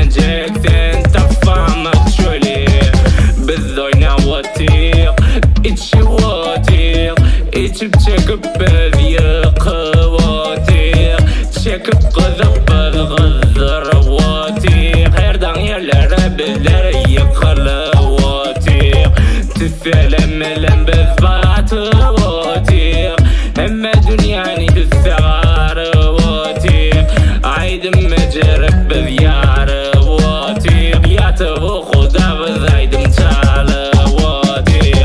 geleceksin tafamak şöyle. Biz oynavatık, içivatık, içip çekip biz yıkıvatık, çekip kızıp biz kızdırvatık. Herdan yerlere bizler yıkılıvatık, tüfelemelen biz batıvatık, hemme dünyani tüsseğarıvatık. Aydın mecerip biz yarıvatık, yatıp okuda biz aydın çalıvatık.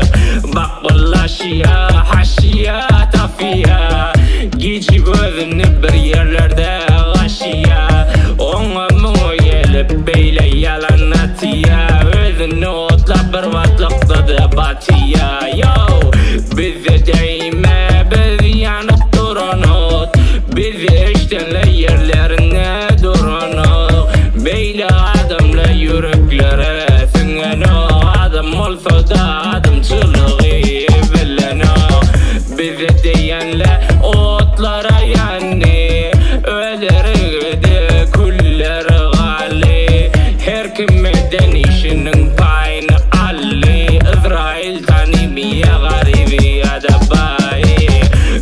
Bak bulaşıya, haşiya, tafiya, geçi gözünü bir yerlerde aşıya. Ona mı gelip beyle yalan atıya, özünü otlap bir vatlıkta da batıya. Yo, bizi değme, biz yanıp duranız, bizi iştenle yerlerine duranız. Beyle adamla yüreklere singeno, adam olsa da adamçılığı bileno. Bizi diyenle otlara yani, ölürüdü kulleri gali. Her kimeden işinin payını alli, İsrail tanimiye garibi ya da bayi.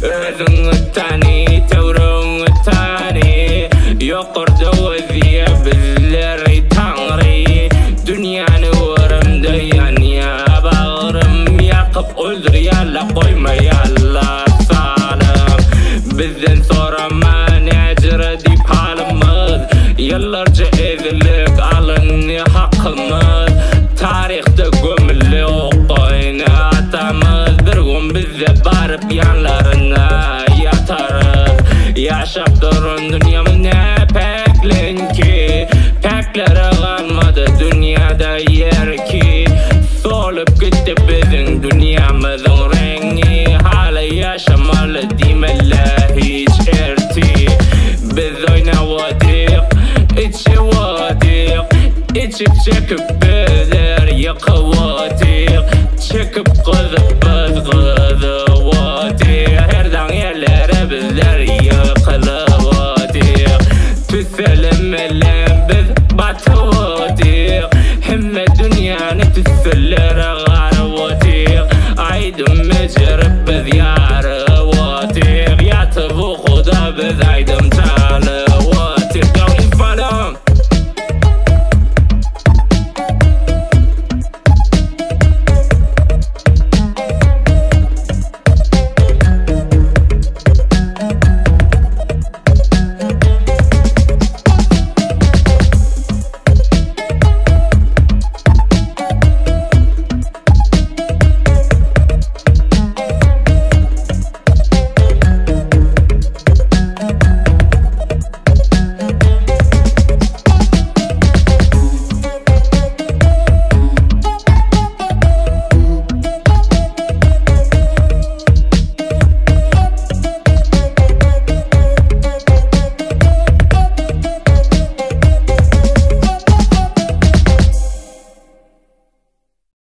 Özünü tani, tevrunu tani, yokurdu öziye bizleri tanrı. Dünyanı uğrımda yan ya bağrım, yakıp öldür yalla koyma yalla salım. Bizden sorama necir deyip halimiz, yıllarca ezilik alın hakkımız. Tarihte gömülü okuyun atamız, bir gün bize barıp yanlarına yatarız. Yaşap durun dünyamına peklen ki, peklere kalmadı dünyada yer ki. Solup gitti bizim dünyamızın rengi, hala yaşamalı demeli hiç erti. Biz oynavadık, içivadık, içip çekip bizler yıkıvadık, çekip kızıp biz kızıp